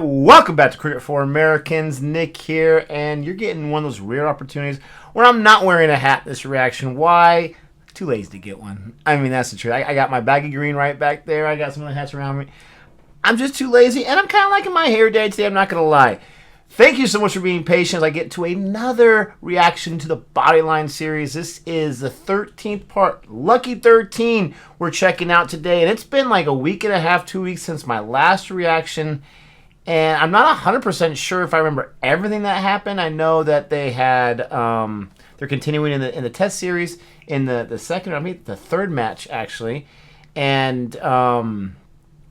welcome back to Cricket for Americans. Nick here, and you're getting one of those rare opportunities where I'm not wearing a hat this reaction. Why? Too lazy to get one. I mean, that's the truth. I got my baggy green right back there. I got some of the hats around me. I'm just too lazy, and I'm kind of liking my hair day today. I'm not going to lie. Thank you so much for being patient as I get to another reaction to the Bodyline series. This is the 13th part, Lucky 13, we're checking out today. And it's been like a week and a half, 2 weeks since my last reaction. And I'm not 100% sure if I remember everything that happened. I know that they had, they're continuing in the test series in the second, I mean the third match actually. And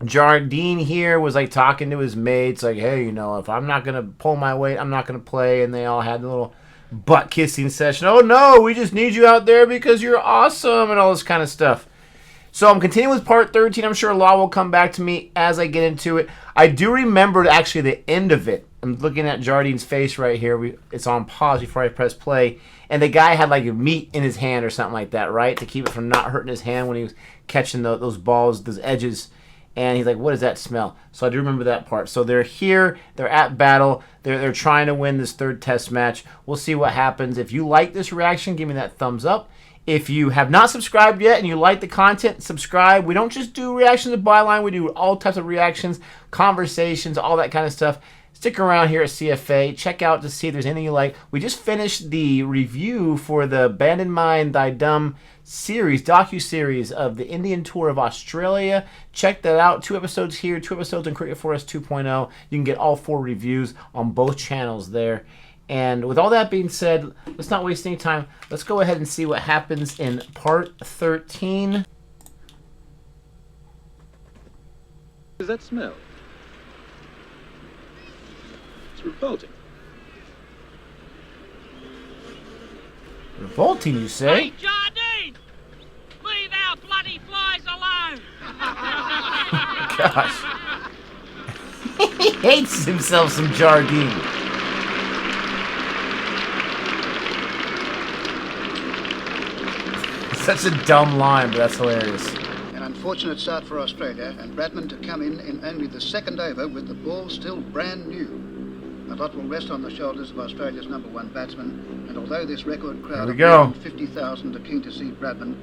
Jardine here was like talking to his mates, like, hey, you know, if I'm not going to pull my weight, I'm not going to play. And they all had a little butt kissing session. Oh, no, we just need you out there because you're awesome and all this kind of stuff. So I'm continuing with part 13. I'm sure a lot will come back to me as I get into it. I do remember actually the end of it. I'm looking at Jardine's face right here. It's on pause before I press play. And the guy had like meat in his hand or something like that, right? To keep it from not hurting his hand when he was catching those balls, those edges. And he's like, what does that smell? So I do remember that part. So they're here. They're at battle. They're trying to win this third test match. We'll see what happens. If you like this reaction, give me that thumbs up. If you have not subscribed yet and you like the content, subscribe. We don't just do reactions to Bodyline. We do all types of reactions, conversations, all that kind of stuff. Stick around here at CFA. Check out to see if there's anything you like. We just finished the review for the Abandon Mine Thy Dumb series, docu-series of the Indian Tour of Australia. Check that out. 2 episodes here, 2 episodes in Cricket Forest 2.0. You can get all 4 reviews on both channels there. And with all that being said, let's not waste any time. Let's go ahead and see what happens in part 13. Does that smell? It's revolting. Revolting, you say? Hey, Jardine! Leave our bloody flies alone! Gosh. He hates himself some Jardine. Such a dumb line, but that's hilarious. An unfortunate start for Australia, and Bradman to come in only the second over with the ball still brand new. A lot will rest on the shoulders of Australia's #1 batsman, and although this record crowd of 50,000 are keen to see Bradman,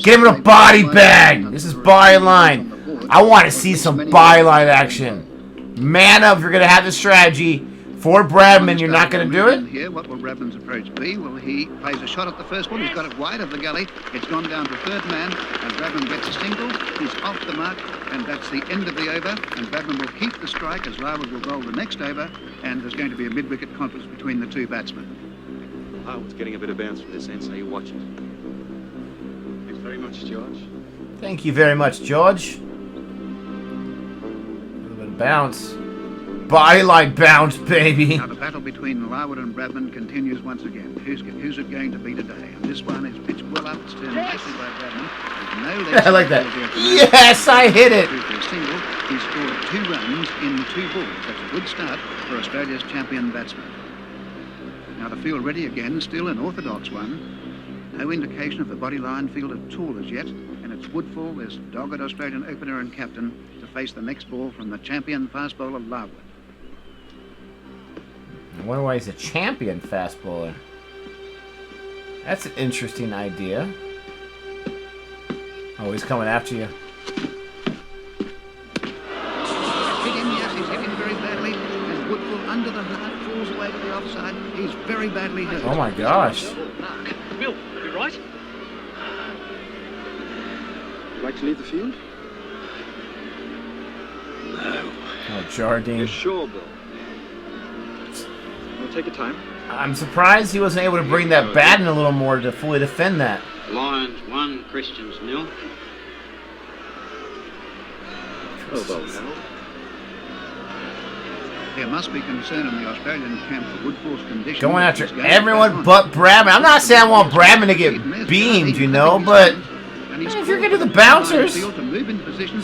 give him a body bag! This is Bodyline. I want to see some Bodyline action. Man up if you're going to have the strategy. For Bradman, you're not going to do it? Here, what will Bradman's approach be? Well, he plays a shot at the first one. He's got it wide of the gully. It's gone down to third man, and Bradman gets a single. He's off the mark, and that's the end of the over. And Bradman will keep the strike as Larwood will bowl the next over, and there's going to be a mid-wicket conference between the 2 batsmen. Larwood's getting a bit of bounce from this end, so you watch it. Thanks very much, George. Thank you very much, George. A little bit of bounce. Bodyline bounce, baby. Now the battle between Larwood and Bradman continues once again. Who's it going to be today? And this one is pitched well up. It's turned nicely by Bradman. No I like that. Yes, I hit it. Single. He scored 2 runs in 2 balls. That's a good start for Australia's champion batsman. Now the field ready again, still an orthodox one. No indication of the Bodyline field at all as yet. And it's Woodfall, this dogged Australian opener and captain, to face the next ball from the champion fast bowler Larwood. I wonder why he's a champion fast bowler. That's an interesting idea. Oh, he's coming after you. Hit him, yes, he's hit him very badly. And Woodfall under the heart falls away to the offside. He's very badly hurt. Oh my gosh. Mark, Bill, you right? Would you like to leave the field? No. Oh, Jardine. You're sure, Bill? We'll take your time. I'm surprised he wasn't able to bring that bat in a little more to fully defend that. Lions 1, Christians 0. Oh, well, now. There must be concern in the Australian camp for Woodfall's condition. Going after everyone but Bradman. I'm not saying I want Bradman to get beamed, you know, but if you're getting the bouncers,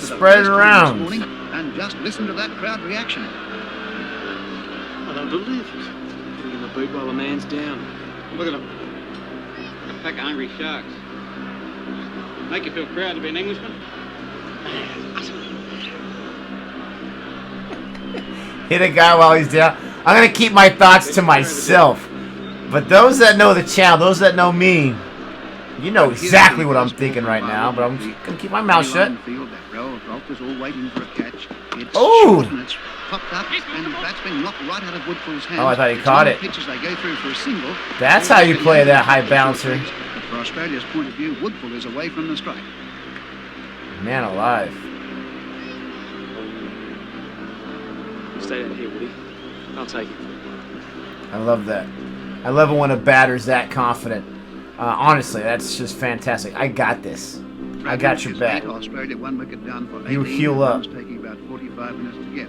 spread it around. And just listen to that crowd reaction. I don't believe it. Putting in the boot while the man's down. Look at them. A pack of hungry sharks. Make you feel proud to be an Englishman? Hit a guy while he's down. I'm going to keep my thoughts to myself. But those that know the channel, those that know me, you know exactly what I'm thinking right now. But I'm just going to keep my mouth shut. Oh! Oh, I thought he caught it. That's how you play that high bouncer. For Australia's point of view, Woodfull is away from the strike. Man alive. Stay out here, Woody. I'll take it. I love that. I love it when a batter's that confident. Honestly, that's just fantastic. I got this. I got your back. Australia 1 wicket down for 18. You heal up. Taking about 45 minutes to get.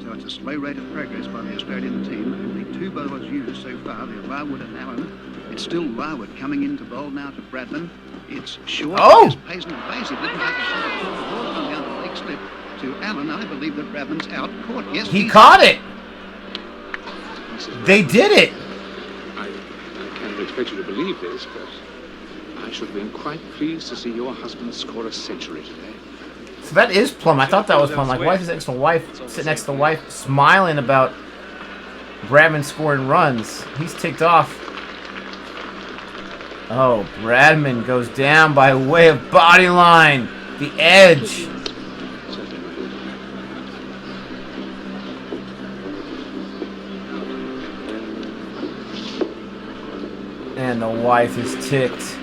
So it's a slow rate of progress by the Australian team. Only 2 bowlers used so far. They're Larwood and Allen. It's still Larwood coming in to bowl now to Bradman. It's short. Oh! It's pace and base. It didn't take a shot at all. The ball come down the leg slip to Allen. I believe that Bradman's out. Caught. Yes, he caught it. They did it. I can't expect you to believe this, but I should have been quite pleased to see your husband score a century today. So that is Plum. I thought that was Plum. Like, wife is next to wife, sitting next to the wife, smiling about Bradman scoring runs. He's ticked off. Oh, Bradman goes down by way of Bodyline. The edge. And the wife is ticked.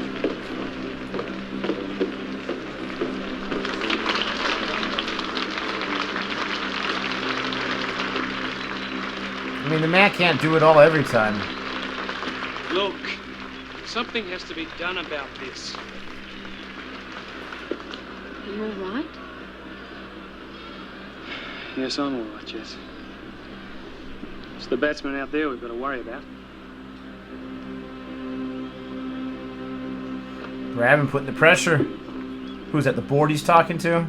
I mean, the man can't do it all every time. Look, something has to be done about this. Are you all right? Yes, I'm all right, Jess. It's the batsman out there we've got to worry about. Bradman putting the pressure. Who's that, the board he's talking to?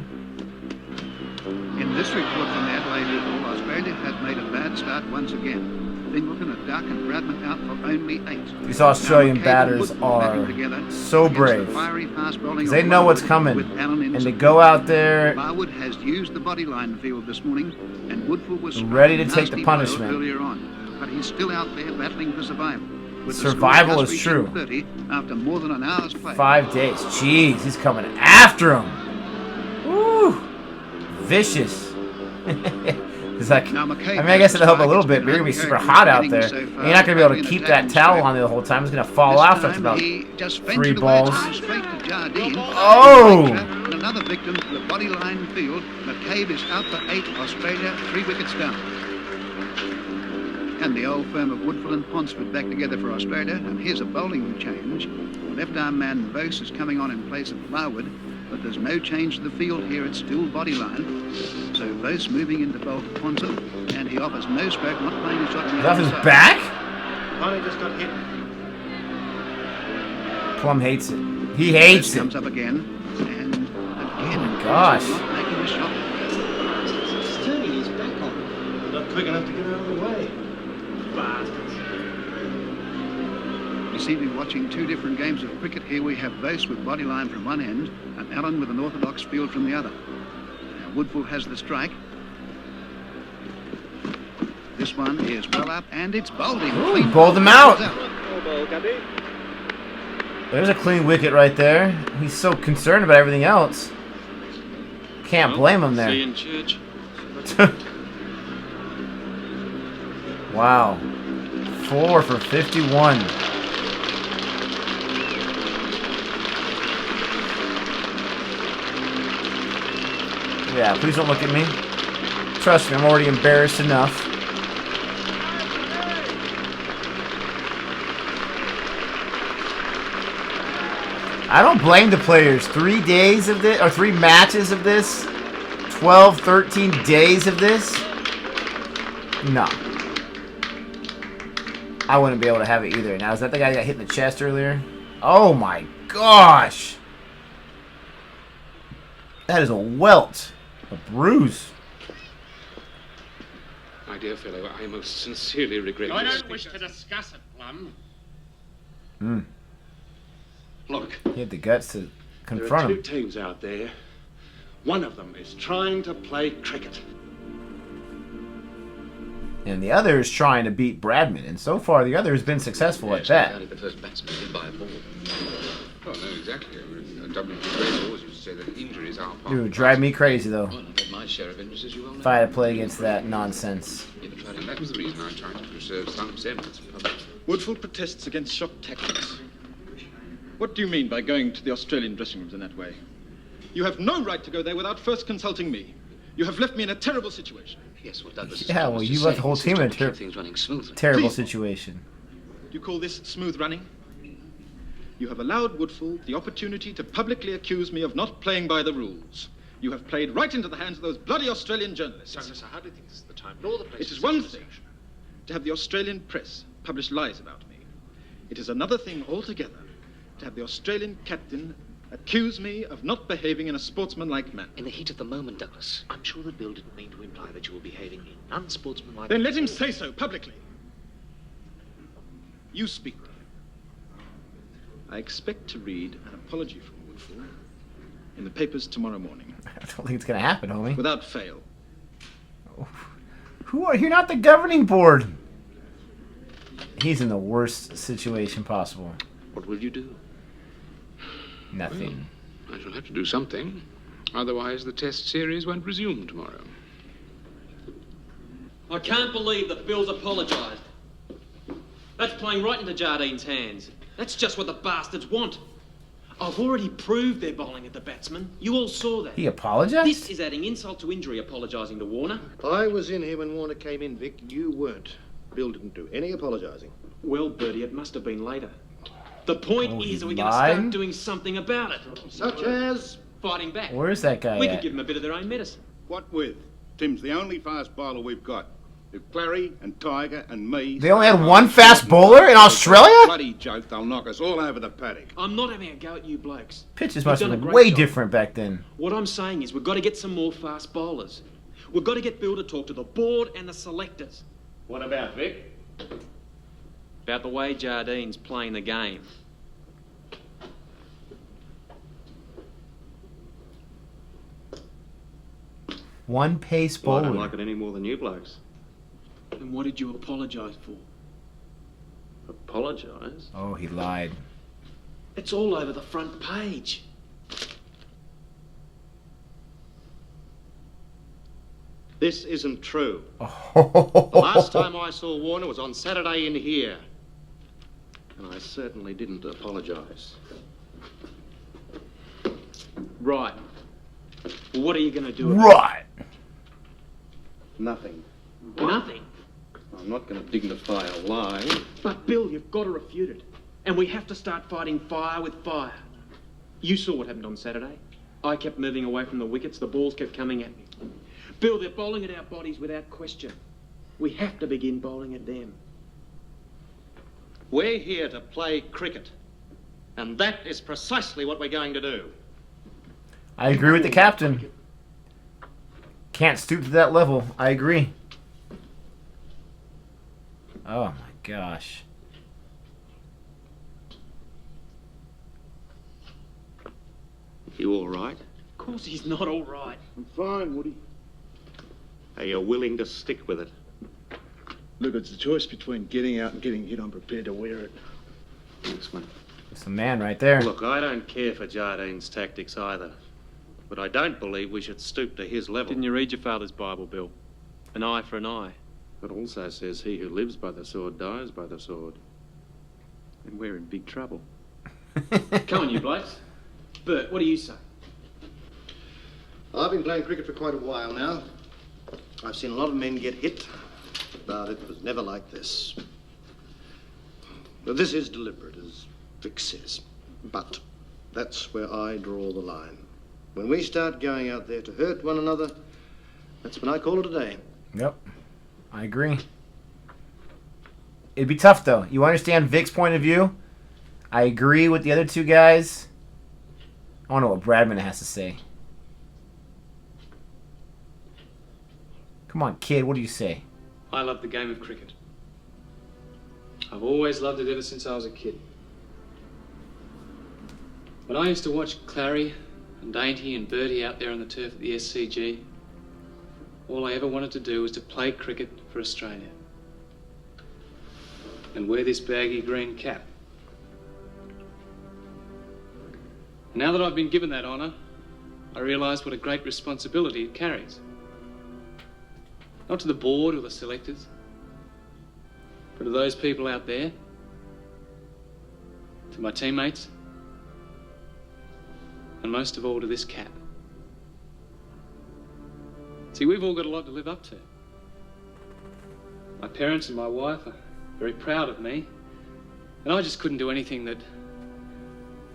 In this report from the Adelaide Oval, Australia has made a bad start once again. Fingleton, a duck, and Bradman out for only 8. These Australian batters are so brave. They know what's coming. And they go out there Larwood has used the Bodyline field this morning, and Woodfull was ready to take the punishment. Earlier on, but he's still out there battling for survival. Survival is true. 30 after more tan an hour's play. 5 days. Jeez, he's coming after him. Woo! Vicious. It's like, I mean, I guess it'll help a little bit, but you're going to be super hot out there. And you're not going to be able to keep that towel on there the whole time. It's going to fall off after about 3 balls. Oh! Another victim to the Bodyline field. McCabe is out for 8. Australia 3 wickets down. And the old firm of Woodfull and Ponsford back together for Australia. And here's a bowling change. The left-arm man Bose is coming on in place of Larwood. But there's no change to the field here. It's still Bodyline. So Bose moving into bowl to Ponsford. And he offers no stroke, not playing a shot. Is that his back? Connie just got hit. Plum hates it. He hates it. Comes up again. And again. Oh my gosh. Not making a shot. He's turning his back on him. Not quick enough to get out of the way. Bastards. You seem to be watching 2 different games of cricket. Here we have Bose with Bodyline from one end and Allen with an orthodox field from the other. Now Woodfull has the strike. This one is well up and it's bowled him. Ooh, he bowled him out. There's a clean wicket right there. He's so concerned about everything else. Can't blame him there. See you in church. Wow. 4 for 51. Yeah, please don't look at me. Trust me, I'm already embarrassed enough. I don't blame the players. 3 days of this, or 3 matches of this, 12, 13 days of this. No. I wouldn't be able to have it either. Now, is that the guy that got hit in the chest earlier? Oh my gosh. That is a welt. A bruise. My dear fellow, I most sincerely regret I this. don't wish to discuss it, Plum. Look, He had the guts to there are confront 2 him. teams out there. One of them is trying to play cricket. And the other is trying to beat Bradman. And so far, the other has been successful at that. The first batsman hit by a ball. Well, no, exactly. W.G. Grace always used to say that injuries are part It of would drive me crazy, though, Well, I've had my share of injuries, as you well know. if I had to play against that nonsense. You ever tried And it? that was the reason I tried to preserve some semblance of public. Woodfull protests against shock tactics. What do you mean by going to the Australian dressing rooms in that way? You have no right to go there without first consulting me. You have left me in a terrible situation. Yes, well, Douglas. Yeah, well, you left the whole team in a things running smoothly. terrible Please. situation. Do you call this smooth running? You have allowed Woodfull the opportunity to publicly accuse me of not playing by the rules. You have played right into the hands of those bloody Australian journalists. Douglas, I hardly think this is the time nor the place. It is one thing to have the Australian press publish lies about me. It is another thing altogether to have the Australian captain accuse me of not behaving in a sportsmanlike manner. In the heat of the moment, Douglas, I'm sure that Bill didn't mean to imply that you were behaving in unsportsmanlike. Then let him say so publicly. You speak. I expect to read an apology from Woodfull in the papers tomorrow morning, I don't think it's going to happen, homie. without fail. Who are you're not the governing board. He's in the worst situation possible. What will you do? Nothing. I shall have to do something. Otherwise, the test series won't resume tomorrow. I can't believe that Bill's apologised. That's playing right into Jardine's hands. That's just what the bastards want. I've already proved they're bowling at the batsman. You all saw that. He apologized? This is adding insult to injury, apologising to Warner. I was in here when Warner came in, Vic. You weren't. Bill didn't do any apologising. Well, Bertie, it must have been later. The point Oh, is he we're going to start lied? doing something about it. Such as? Fighting back. Where's that guy We at? could give them a bit of their own medicine. What with? Tim's the only fast bowler we've got. If Clary and Tiger and me... They only had one fast bowler in Australia? Bloody joke, they'll knock us all over the paddock. I'm not having a go at you blokes. Pitches You've must done have a been great way job. different back then. What I'm saying is we've got to get some more fast bowlers. We've got to get Bill to talk to the board and the selectors. What about Vic? About the way Jardine's playing the game. One pace Well, I bowler. don't like it any more than you blokes. And what did you apologise for? Apologise? Oh, he lied. It's all over the front page. This isn't true. Oh. The last time I saw Warner was on Saturday in here. And I certainly didn't apologise. Right. Well, what are you going to do about Right. Nothing. it? Nothing. I'm not going to dignify a lie. But, Bill, you've got to refute it. And we have to start fighting fire with fire. You saw what happened on Saturday. I kept moving away from the wickets. The balls kept coming at me. Bill, they're bowling at our bodies without question. We have to begin bowling at them. We're here to play cricket. And that is precisely what we're going to do. I agree with the captain. Can't stoop to that level. I agree. Oh my gosh. You all right? Of course he's not all right. I'm fine, Woody. Are you willing to stick with it? Look, it's a choice between getting out and getting hit. I'm prepared to wear it. Thanks, mate. It's the man right there. Look, I don't care for Jardine's tactics either. But I don't believe we should stoop to his level. Didn't you read your father's Bible, Bill? An eye for an eye. It also says he who lives by the sword dies by the sword. And we're in big trouble. Come on, you blokes. Bert, what do you say? I've been playing cricket for quite a while now. I've seen a lot of men get hit, but it was never like this. But this is deliberate, as Vic says. But that's where I draw the line. When we start going out there to hurt one another, that's when I call it a day. Yep. I agree. It'd be tough, though. You understand Vic's point of view? I agree with the other two guys. I want to know what Bradman has to say. Come on, kid. What do you say? I love the game of cricket. I've always loved it ever since I was a kid. When I used to watch Clary and Dainty and Bertie out there on the turf at the SCG, all I ever wanted to do was to play cricket for Australia. and wear this baggy green cap. Now that I've been given that honour, I realise what a great responsibility it carries. Not to the board or the selectors, but to those people out there, to my teammates, and most of all to this cap. See, we've all got a lot to live up to. My parents and my wife are very proud of me, and I just couldn't do anything that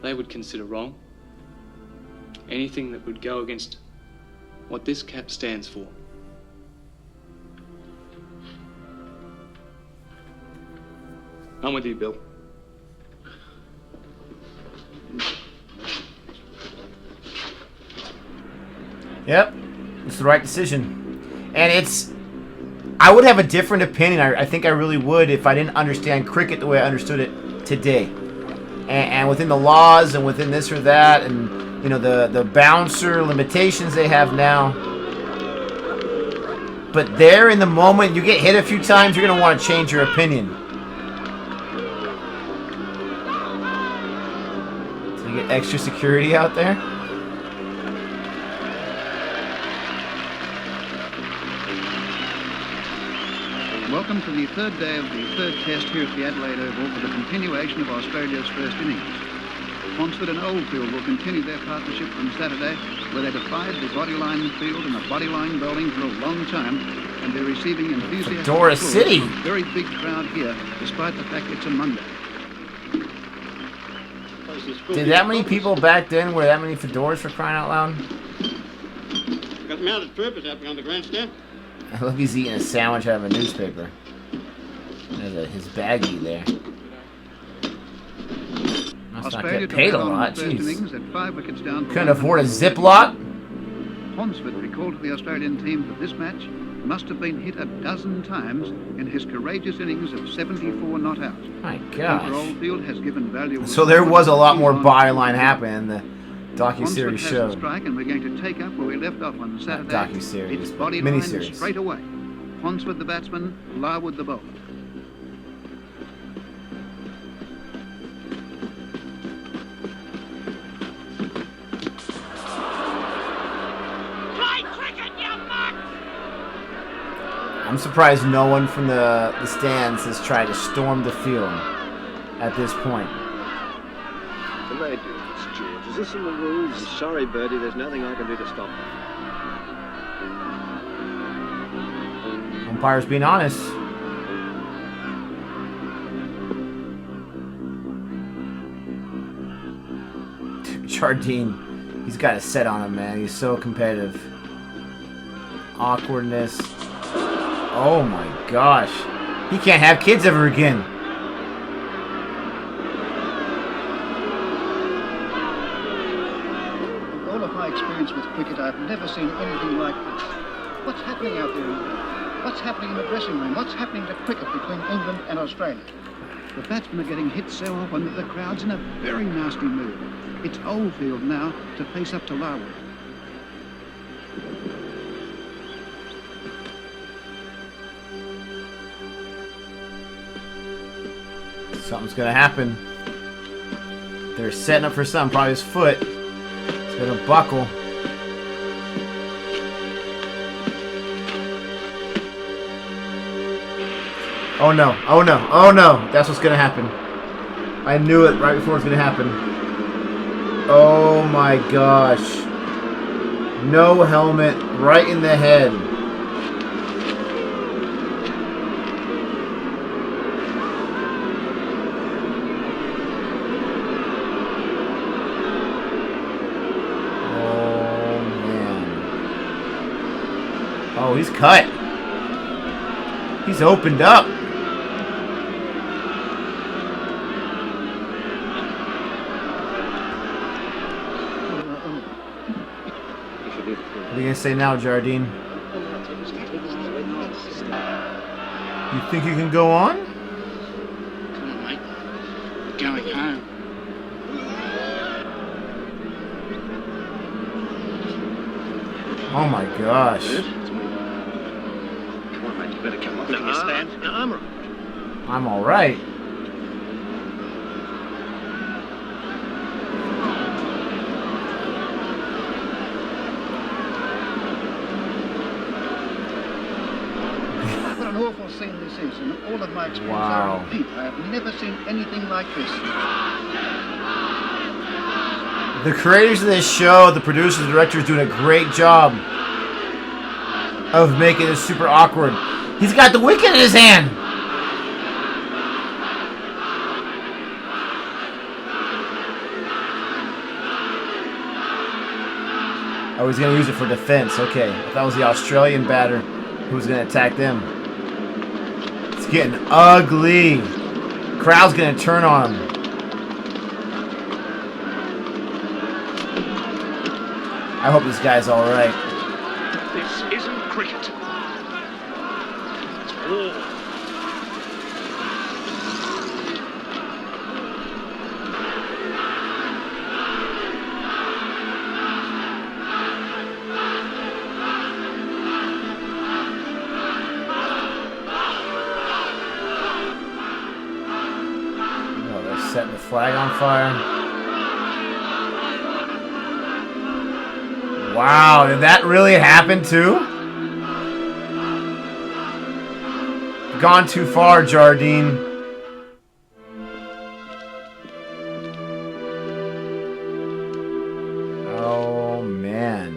they would consider wrong. Anything that would go against what this cap stands for. I'm with you, Bill. Yep, it's the right decision. And it's... I would have a different opinion. I think I really would if I didn't understand cricket the way I understood it today. And within the laws and within this or that and, you know, the bouncer limitations they have now. But there in the moment, you get hit a few times, you're going to want to change your opinion. So you get extra security out there. Welcome to the third day of the third test here at the Adelaide Oval for the continuation of Australia's first innings. Ponsford and Oldfield will continue their partnership from Saturday, where they defied the Bodyline field and the Bodyline bowling for a long time, and they're receiving enthusiastic Fedora City. from a very big crowd here, despite the fact it's a Monday. Did that many people back then wear that many fedoras for crying out loud? Got mounted troopers out behind the grandstand. I love he's eating a sandwich out of a newspaper. There's his baggie there. Must not get paid a lot, jeez. At 5 wickets down. Couldn't afford a Ziploc? Ponsford, recalled to the Australian team for this match, must have been hit a dozen times in his courageous innings of 74 not out. My gosh. Oldfield has given valuable... So there was a lot more Bodyline happening in the docuseries show. Strike, and we're going to take up where we left off on Saturday. Docuseries. It's Bodyline Miniseries. straight away. Ponsford the batsman, Larwood the bowler. I'm surprised no one from the stands has tried to storm the field at this point. Can they do this, George? Is this in the rules? Sorry, Bertie, there's nothing I can do to stop them. Umpire's being honest. Jardine, he's got a set on him, man. He's so competitive. Awkwardness. Oh my gosh. He can't have kids ever again. In all of my experience with cricket, I've never seen anything like this. What's happening out there? What's happening in the dressing room? What's happening to cricket between England and Australia? The batsmen are getting hit so often that the crowd's in a very nasty mood. It's Oldfield now to face up to Larwood. Something's gonna happen. They're setting up for something. Probably his foot. It's gonna buckle. Oh no, oh no, oh no. That's what's gonna happen. I knew it right before it was gonna happen. Oh my gosh. No helmet, right in the head. Oh, he's cut. He's opened up. What are you going to say now, Jardine? You think you can go on? Come on, mate. We're going home. Oh my gosh. Come on, mate, you better come up. No, I'm right. I'm all right. What an awful scene this is. In all of my experience, Wow. I repeat, I have never seen anything like this. The creators of this show, the producers and directors, doing a great job of making this super awkward. He's got the wicket in his hand. Oh, he's going to use it for defense. Okay. If that was the Australian batter who was going to attack them. It's getting ugly. Crowd's going to turn on him. I hope this guy's all right. This isn't cricket. It's war. Oh, they're setting the flag on fire. Wow, did that really happen too? Gone too far, Jardine. Oh, man.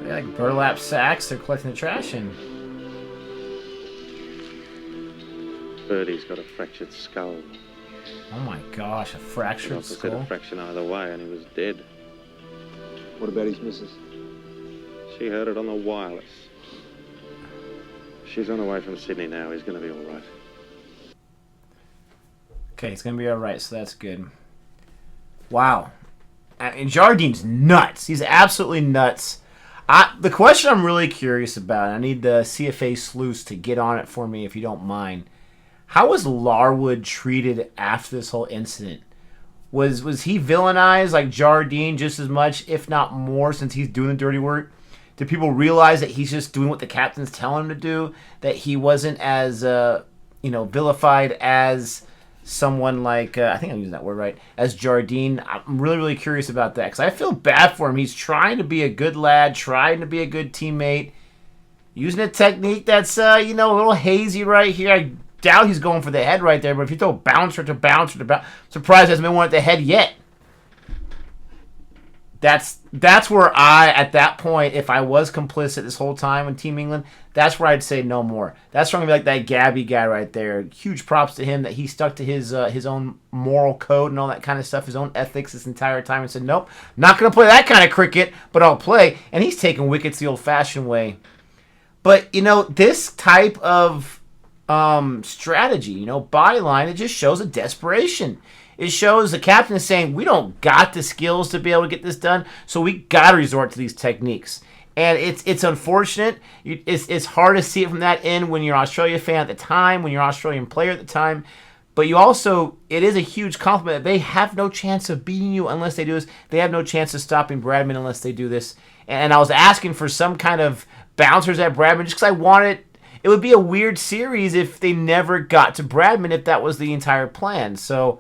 They're like burlap sacks. They're collecting the trash in. Birdie's got a fractured skull. Oh my gosh, a fractured Opposite skull. a fraction either way, and he was dead. What about his missus? She heard it on the wireless. She's on her way from Sydney now. He's going to be all right. Okay, it's going to be all right, so that's good. Wow. And Jardine's nuts. He's absolutely nuts. The question I'm really curious about, I need the CFA sleuths to get on it for me if you don't mind. How was Larwood treated after this whole incident? Was he villainized like Jardine just as much, if not more, since he's doing the dirty work? Did people realize that he's just doing what the captain's telling him to do? That he wasn't as vilified as someone like I think I'm using that word right, as Jardine? I'm really, really curious about that because I feel bad for him. He's trying to be a good lad, trying to be a good teammate, using a technique that's a little hazy right here. I doubt he's going for the head right there, but if you throw bouncer to bouncer to bouncer, surprised hasn't been one at the head yet. That's where at that point, if I was complicit this whole time in Team England, that's where I'd say no more. That's where I'm going to be like that Gabby guy right there. Huge props to him that he stuck to his own moral code and all that kind of stuff, his own ethics this entire time, and said, nope, not going to play that kind of cricket, but I'll play. And he's taking wickets the old-fashioned way. But, this type of strategy, Bodyline, it just shows a desperation. It shows the captain is saying, we don't got the skills to be able to get this done, so we got to resort to these techniques. And it's unfortunate. It's hard to see it from that end when you're an Australia fan at the time, when you're an Australian player at the time. But it is a huge compliment that they have no chance of beating you unless they do this. They have no chance of stopping Bradman unless they do this. And I was asking for some kind of bouncers at Bradman just because I wanted... It would be a weird series if they never got to Bradman if that was the entire plan. So...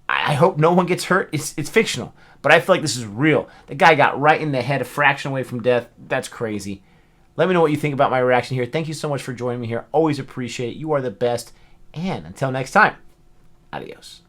I hope no one gets hurt. It's fictional, but I feel like this is real. The guy got right in the head, a fraction away from death. That's crazy. Let me know what you think about my reaction here. Thank you so much for joining me here. Always appreciate it. You are the best. And until next time, adios.